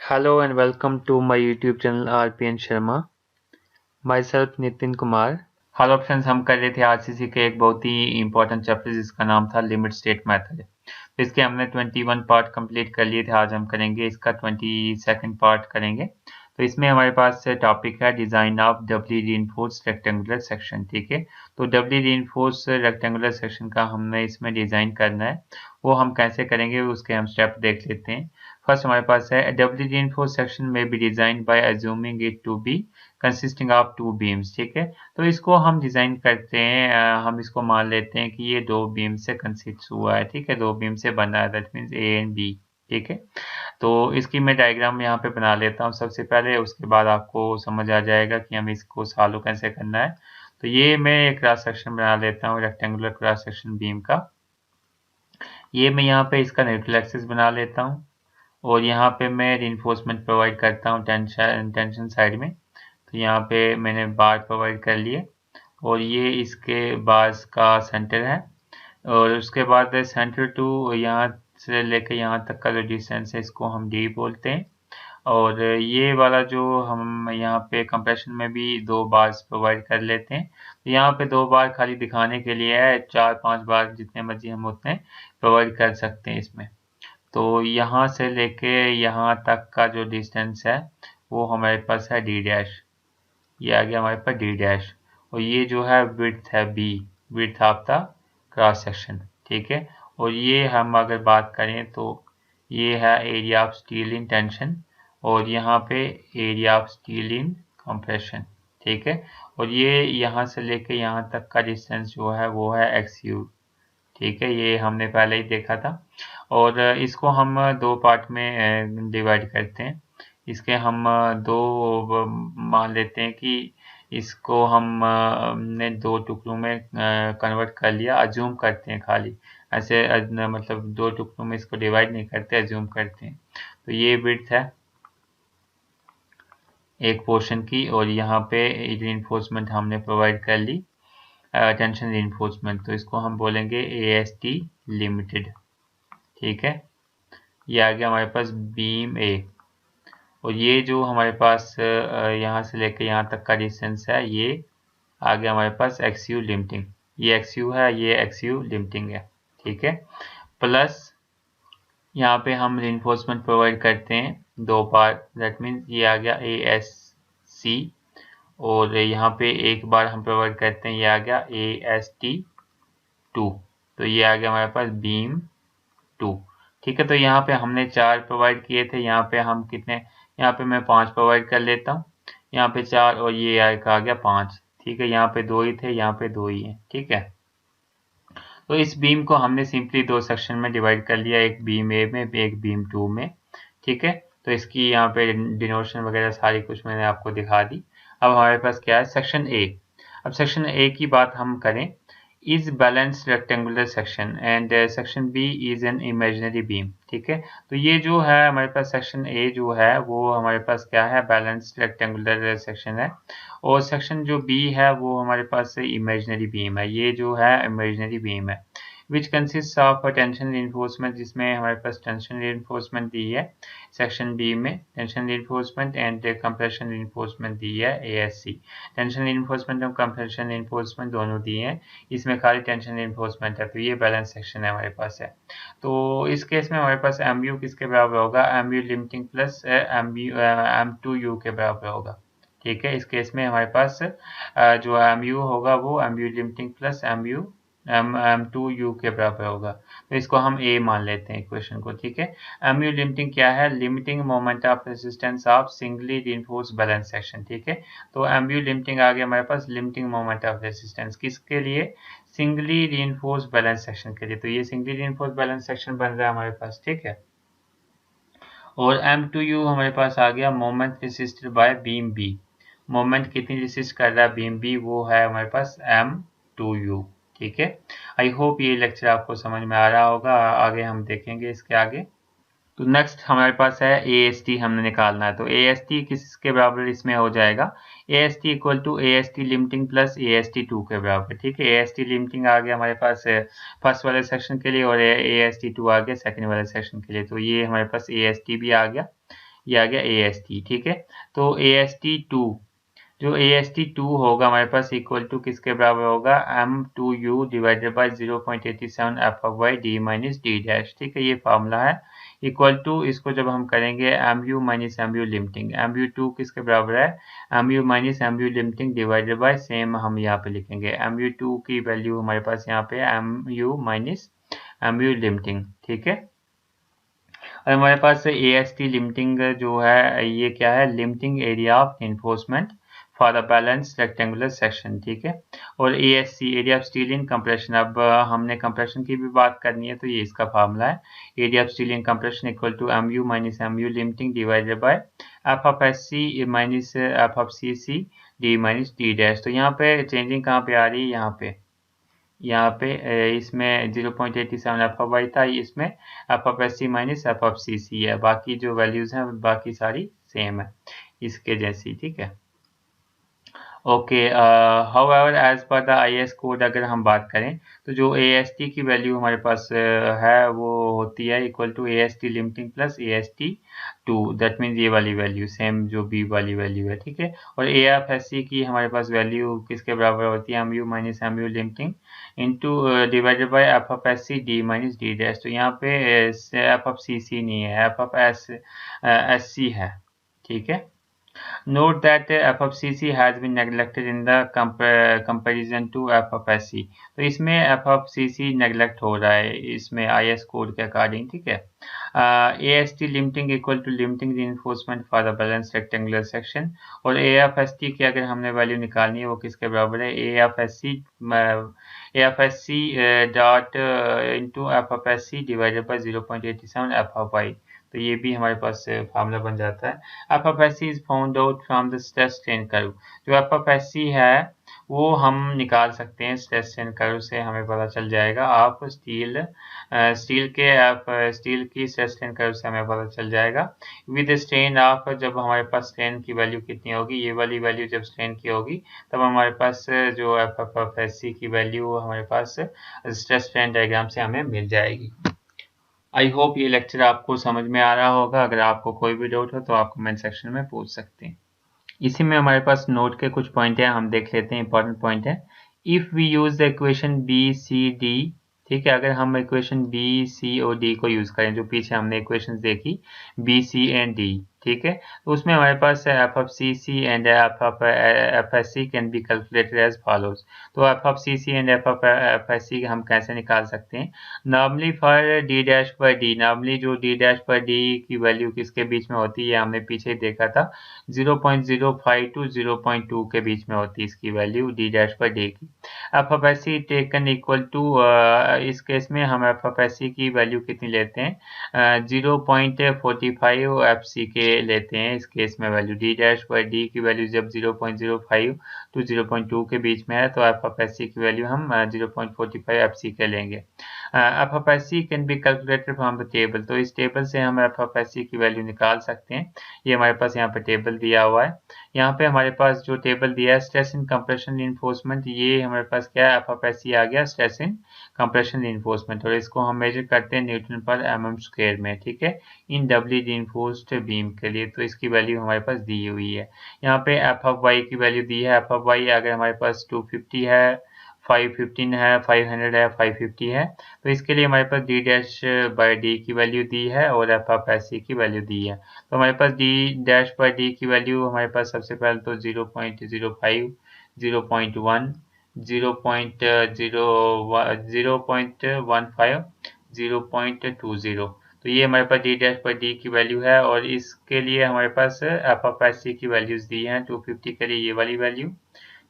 Hello and welcome to my YouTube channel RPN Sharma. Myself Nitin Kumar. Hello friends, हम कर रहे थे RCC के एक बहुत ही इंपॉर्टेंट चैप्टर जिसका नाम था लिमिट स्टेट मेथड। तो इसके हमने 21 पार्ट कंप्लीट कर लिए थे। आज हम करेंगे इसका 22nd पार्ट करेंगे। तो इसमें हमारे पास टॉपिक है design of doubly reinforced rectangular section. ठीक है, तो डबली रीइंफोर्स्ड रेक्टेंगुलर सेक्शन का हमने इसमें डिजाइन करना है। वो हम कैसे करेंगे उसके हम स्टेप देख लेते हैं। फर्स्ट हमारे पास है डबली रीइंफोर्स्ड सेक्शन में be design by assuming it to be consisting of two beams. ठीक है, तो इसको हम डिजाइन करते हैं, हम इसको मान लेते हैं कि ये दो बीम से कंसिस्ट हुआ है। ठीक है, दो बीम से बना है, that means A and B. ठीक है, तो इसकी मैं डायग्राम यहाँ पे बना लेता हूँ सबसे पहले, उसके बाद आपको समझ आ जाएगा कि हम इसको सॉल्व कैसे करना है। तो ये मैं एक क्रॉस सेक्शन बना लेता हूँ, रेक्टेंगुलर क्रॉस सेक्शन बीम का। ये मैं यहाँ पे इसका न्यूट्रल एक्सिस बना लेता हूँ और यहाँ पे मैं रिइंफोर्समेंट प्रोवाइड करता हूँ टेंशन साइड में। तो यहाँ पे मैंने बार प्रोवाइड कर लिए और ये इसके बार्स का सेंटर है। और उसके बाद सेंटर टू यहाँ से लेकर यहाँ तक का जो डिस्टेंस है इसको हम डी बोलते हैं। और ये वाला जो हम यहाँ पे कंप्रेशन में भी दो बार्स प्रोवाइड कर लेते हैं। तो यहाँ पे दो बार खाली दिखाने के लिए है, 4-5 बार जितने मर्जी हम उतने प्रोवाइड कर सकते हैं इसमें। तो यहाँ से लेके यहाँ तक का जो डिस्टेंस है वो हमारे पास है डी डैश। ये आ गया हमारे पास डी डैश। और ये जो है विड्थ है B, width of the cross section. ठीक है, और ये हम अगर बात करें तो ये है area of steel in tension और यहाँ पे area of steel in compression. ठीक है, और ये यहाँ से लेके यहाँ तक का डिस्टेंस जो है वो है एक्स यू। ठीक है, ये हमने पहले ही देखा था। और इसको हम दो पार्ट में डिवाइड करते हैं। इसके हम दो मान लेते हैं कि इसको हमने दो टुकड़ों में कन्वर्ट कर लिया, अज्यूम करते हैं खाली ऐसे मतलब दो टुकड़ों में इसको डिवाइड नहीं करते, अज्यूम करते हैं। तो ये विड्थ है एक पोर्शन की और यहाँ पे रीइंफोर्समेंट हमने प्रोवाइड कर ली, टेंशन रीइंफोर्समेंट। तो इसको हम बोलेंगे AST लिमिटेड। ठीक है, ये आ गया हमारे पास बीम ए। और ये जो हमारे पास यहाँ से लेकर यहाँ तक का डिस्टेंस है ये आ गया हमारे पास XU लिमिटिंग। ये XU है, ये XU लिमिटिंग है। ठीक है, प्लस यहाँ पे हम रिइंफोर्समेंट प्रोवाइड करते हैं दो बार, दैट मीन्स ये आ गया ASC। और यहाँ पे एक बार हम प्रोवाइड करते हैं, ये आ गया AST2। तो ये आ गया हमारे पास बीम 2। ठीक है, तो यहाँ पे हमने 4 प्रोवाइड किए थे, यहाँ पे हम कितने, यहाँ पे मैं 5 प्रोवाइड कर लेता हूँ। यहाँ पे 4 और ये आ गया 5। ठीक है, यहाँ पे 2 ही थे, यहाँ पे 2 ही है। ठीक है, तो इस बीम को हमने सिंपली दो सेक्शन में डिवाइड कर लिया, एक बीम ए में एक बीम 2 में। ठीक है, तो इसकी यहाँ पे डिनोशन वगैरह सारी कुछ मैंने आपको दिखा दी। अब हमारे पास क्या है, सेक्शन ए। अब सेक्शन ए की बात हम करें, is balanced rectangular section and section B is an imaginary beam. ठीक है, तो ये जो है हमारे पास सेक्शन ए जो है वो हमारे पास क्या है, बैलेंस्ड रेक्टेंगुलर सेक्शन है। और सेक्शन जो बी है वो हमारे पास इमेजिनरी बीम है, ये जो है इमेजिनरी बीम है। Which consist of tension reinforcement, जिसमें हमारे पास टेंशन रिइंफोर्समेंट दी है सेक्शन बी में, tension reinforcement and compression reinforcement दी है ASC। टेंशन रिइंफोर्समेंट और कंप्रेशन रिइंफोर्समेंट दोनों दिए हैं, इसमें खाली टेंशन रिइंफोर्समेंट है। तो ये बैलेंस सेक्शन है हमारे पास है। तो इस केस में हमारे पास MU किसके बराबर होगा, MU लिमिटिंग प्लस M2U के बराबर होगा। ठीक है, इस केस में हमारे पास जो MU होगा वो MU लिमिटिंग प्लस M2U के बराबर होगा। तो इसको हम A मान लेते हैं इक्वेशन को। ठीक है, MU लिमिटिंग क्या है, limiting moment of resistance of singly reinforced balance section. ठीक है, तो MU लिमिटिंग आ गया हमारे पास लिमिटिंग मोमेंट ऑफ रेजिस्टेंस किसके लिए, सिंगली रिइंफोर्स्ड बैलेंस सेक्शन के लिए। तो ये सिंगली रिइंफोर्स्ड बैलेंस सेक्शन बन रहा है हमारे पास। ठीक है, और M2U हमारे पास आ गया moment resisted by beam B. Moment कितनी रेसिस्ट कर रहा है बीम बी, वो है हमारे पास M2U। ठीक है, आई होप ये लेक्चर आपको समझ में आ रहा होगा, आगे हम देखेंगे इसके आगे। तो नेक्स्ट हमारे पास है AST हमने निकालना है। तो AST किसके बराबर इसमें हो जाएगा, AST equal to AST limiting plus AST2 के बराबर। ठीक है, AST लिमिटिंग आ गया हमारे पास फर्स्ट वाले सेक्शन के लिए और AST2 आ गया सेकंड वाले सेक्शन के लिए। तो ये हमारे पास AST भी आ गया, ये आ गया AST, ठीक है। तो AST2 जो AST2 होगा हमारे पास इक्वल टू किसके बराबर होगा, M2U divided by 0.87 F of Y D minus D dash, ठीक है। ये फार्मूला है इक्वल टू, इसको जब हम करेंगे MU minus MU limiting, MU2 किसके बराबर है, MU minus MU limiting divided by same हम यहाँ पे लिखेंगे MU2 की वैल्यू हमारे पास यहाँ पे MU माइनस MU लिमिटिंग, ठीक है। और हमारे पास AST लिमिटिंग जो है ये क्या है, limiting area of enforcement for the balance rectangular section, ठीक है। और ASC area of steel in compression, अब हमने कंप्रेशन की भी बात करनी है तो ये इसका फार्मूला है, area of steel in compression equal to MU minus MU limiting divided by F of SC minus F of CC D minus D dash. तो यहाँ पे चेंजिंग कहाँ पे आ रही है, यहाँ पे इसमें 0.87 एफ ऑफ वाई था, इसमें F of SC minus F of CC है, बाकी जो वैल्यूज हैं बाकी सारी सेम है इसके जैसी, ठीक है। Okay, however as per the IS code अगर हम बात करें तो जो AST की वैल्यू हमारे पास है वो होती है equal to AST limiting plus AST2, that means ये वाली वैल्यू सेम जो B वाली वैल्यू है, ठीक है। और AFSC की हमारे पास वैल्यू किसके बराबर होती है, MU minus MU limiting into divided by F of SC D minus D dash. तो यहाँ पे एफ ऑफ CC नहीं है, एफ ऑफ SC है, ठीक है। Note that f of cc has been neglected in the comparison to f of sc। तो इसमें f of cc neglect हो रहा है इसमें IS कोड के अकॉर्डिंग, ठीक है। AST limiting equal to limiting reinforcement for the balanced rectangular section, और AFST की अगर हमने वैल्यू निकालनी है वो किसके बराबर है, AFSC dot into F of SC divided by 0.87 F of Y. तो ये भी हमारे पास फार्मूला बन जाता है। F of SC is found out from the stress strain curve. जो एफ ऑफ SC है वो हम निकाल सकते हैं स्ट्रेस स्ट्रेन कर्व से, हमें पता चल जाएगा। आप स्टील की स्ट्रेस स्ट्रेन कर्व से हमें पता चल जाएगा विद स्ट्रेन ऑफ, जब हमारे पास स्ट्रेन की वैल्यू कितनी होगी, ये वाली वैल्यू जब स्ट्रेन की होगी तब हमारे पास जो एफ ऑफ SC की वैल्यू हमारे पास स्ट्रेस स्ट्रेन डायग्राम से हमें मिल जाएगी। आई होप ये लेक्चर आपको समझ में आ रहा होगा। अगर आपको कोई भी डाउट हो तो आप कमेंट सेक्शन में पूछ सकते हैं। इसी में हमारे पास नोट के कुछ पॉइंट हैं, हम देख लेते हैं। इंपॉर्टेंट पॉइंट है, if we use the equation BCD, ठीक है। अगर हम इक्वेशन BC और D को यूज करें, जो पीछे हमने इक्वेशन देखी BC एंड D, ठीक है, तो उसमें हमारे पास F of CC and F of FSC can be calculated as follows. तो F of CC and F of FSC हम कैसे निकाल सकते हैं, नॉर्मली फॉर D डैश पर D, नॉर्मली जो D डैश पर D की वैल्यू किसके बीच में होती है, हमने पीछे देखा था 0.05 टू 0.2 के बीच में होती है इसकी वैल्यू D डैश पर D की। F of SC taken equal to, इस केस में हम एफ ऑफ SC की वैल्यू कितनी लेते हैं, 0.45 FC के लेते हैं इस केस में वैल्यू। D डैश पर D की वैल्यू जब 0.05 टू 0.2 के बीच में है तो एफ ऑफ SC की वैल्यू हम 0.45 FC के लेंगे। F of SC can be calculated from the table, तो इस टेबल से हम एफ ऑफ SC की वैल्यू निकाल सकते हैं। ये हमारे पास यहाँ पे टेबल दिया हुआ है, यहाँ पे हमारे पास जो टेबल दिया है स्ट्रेस इन कंप्रेशन रिइंफोर्समेंट, ये हमारे पास क्या है, एफ ऑफ SC आ गया स्ट्रेस इन कंप्रेशन रिइंफोर्समेंट, और इसको हम मेजर करते हैं न्यूटन पर mm स्क्वायर में, ठीक है, इन डबली रिइंफोर्स्ड बीम के लिए। तो इसकी वैल्यू हमारे पास दी हुई है। यहाँ पे एफ ऑफ वाई की वैल्यू दी है, एफ ऑफ वाई अगर हमारे पास 250 है, 515 है, 500 है, 550 है, तो इसके लिए हमारे पास D डैश बाई D की वैल्यू दी है और एफ ऑफ SC की वैल्यू दी है। तो हमारे पास D डैश बाई D की वैल्यू हमारे पास सबसे पहले तो 0.05, 0.1, 0.15, 0.20, तो ये हमारे पास D डैश पर D की वैल्यू है। और इसके लिए हमारे पास एफ ऑफ SC की वैल्यूज दी हैं, 250 के लिए ये वाली वैल्यू,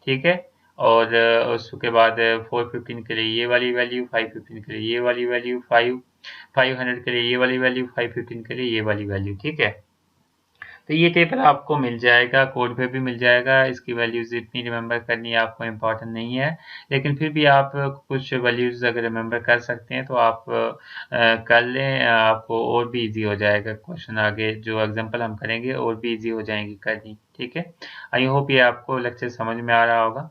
ठीक है, और उसके बाद 415 के लिए ये वाली वैल्यू, 515 के लिए ये वाली वैल्यू, 500 के लिए ये वाली वैल्यू, 515 के लिए ये वाली वैल्यू, ठीक है। तो ये टेबल आपको मिल जाएगा, कोड पे भी मिल जाएगा। इसकी वैल्यूज इतनी रिमेंबर करनी आपको इम्पोर्टेंट नहीं है, लेकिन फिर भी आप कुछ वैल्यूज अगर रिमेंबर कर सकते हैं तो आप कर लें, आपको और भी इजी हो जाएगा। क्वेश्चन आगे जो एग्जांपल हम करेंगे और भी इजी हो जाएंगी करनी, ठीक है। आई होप ये आपको लेक्चर समझ में आ रहा होगा।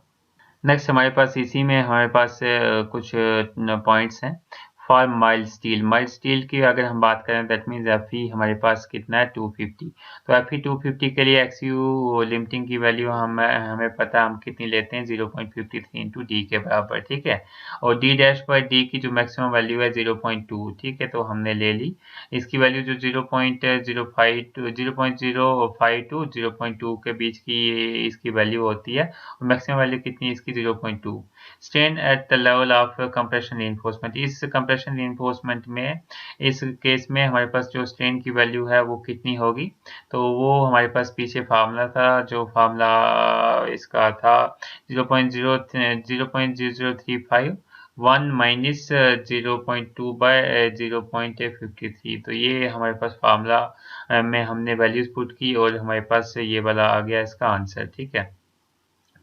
नेक्स्ट हमारे पास इसी में हमारे पास कुछ पॉइंट्स हैं। फॉर माइल्ड स्टील की अगर हम बात करें दैट मीन्स Fe हमारे पास कितना है 250। तो Fe 250 के लिए XU लिमिटिंग की वैल्यू हमें पता हम कितनी लेते हैं 0.53 इंटू डी के बराबर, ठीक है। और डी डैश पर डी की जो मैक्सिमम वैल्यू है 0.2, ठीक है, तो हमने ले ली। इसकी वैल्यू जो 0.05 टू 0.2 के बीच की इसकी वैल्यू होती है, और मैक्सिमम वैल्यू कितनी है इसकी 0.2। Strain at the level of compression reinforcement, इस कंप्रेशन रीइंफोर्समेंट में इस केस में हमारे पास जो स्ट्रेन की वैल्यू है वो कितनी होगी, तो वो हमारे पास पीछे फार्मूला था, जो फार्मूला इसका था 0.0035 1 माइनस 0.2 बाय 0.53। तो ये हमारे पास फार्मूला में हमने वैल्यूज पुट की और हमारे पास ये वाला आ गया इसका आंसर, ठीक है।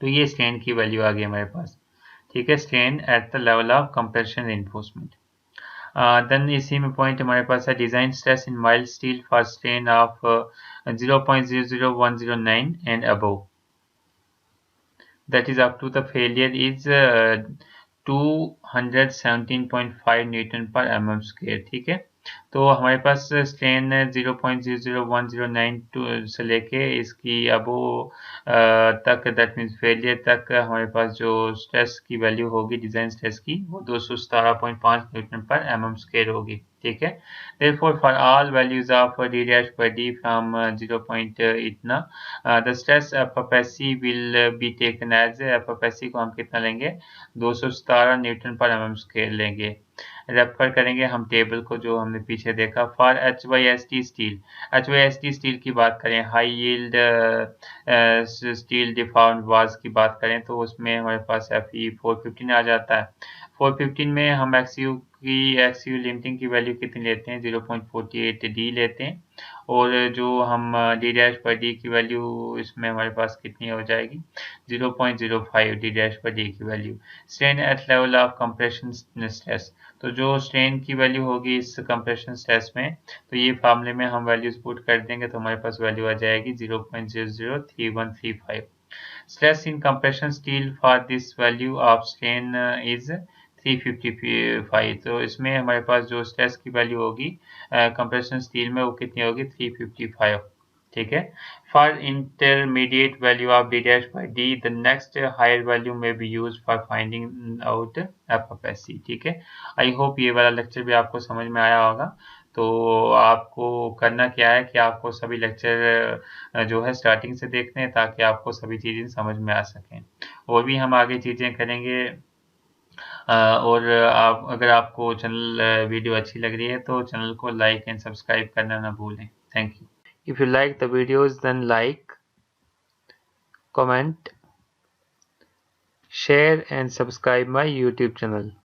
तो ये स्ट्रेन की वैल्यू आ गई हमारे पास, ठीक है, strain at the level of compression reinforcement. Then इसी में पॉइंट हमारे पास है design stress in mild steel for strain of 0.00109 and above, that is up to the failure is 217.5 newton per mm square, ठीक है। तो हमारे पास स्ट्रेन 0.00109 से लेके इसकी अबो तक दैट मीन्स फेलियर तक हमारे पास जो स्ट्रेस की वैल्यू होगी डिजाइन स्ट्रेस की वो 217.5 न्यूटन पर mm स्क्वायर होगी, ठीक है। therefore for all values of d dash by d from 0. इतना the stress FFSC will be taken as FFSC को हम कितना लेंगे 217 न्यूटन पर mm स्क्वायर लेंगे। रेफर करेंगे हम टेबल को जो हमने पीछे देखा। For HYST steel, HYST steel की बात करें, high yield steel deformed bars की बात करें तो उसमें हमारे पास Fe 415 आ जाता है। 415 में हम XU लिमिटिंग की वैल्यू कितनी लेते हैं 0.48 D लेते हैं, और जो हम D डैश पर D की वैल्यू इसमें हमारे पास कितनी हो जाएगी 0.05 D डैश पर D की value. Strain at level of compression stress, तो जो स्ट्रेन की वैल्यू होगी इस कंप्रेशन स्ट्रेस में, तो ये फार्मूले में हम वैल्यूज पुट कर देंगे तो हमारे पास वैल्यू आ जाएगी 0.003135। Stress in compression steel for this value of strain is 355। तो इसमें हमारे पास जो स्ट्रेस की वैल्यू होगी कंप्रेशन स्टील में वो कितनी होगी 355, ठीक है। For intermediate value of d dash by d the next higher value may be used for finding out FFSC, ठीक है। आई होप ये वाला लेक्चर भी आपको समझ में आया होगा। तो आपको करना क्या है कि आपको सभी लेक्चर जो है स्टार्टिंग से देखने हैं ताकि आपको सभी चीज़ें समझ में आ सकें। और भी हम आगे चीज़ें करेंगे। और आप अगर आपको चैनल वीडियो अच्छी लग रही है तो चैनल को लाइक एंड सब्सक्राइब करना ना भूलें। Thank you. If you like the videos then like, comment, share and subscribe my YouTube channel.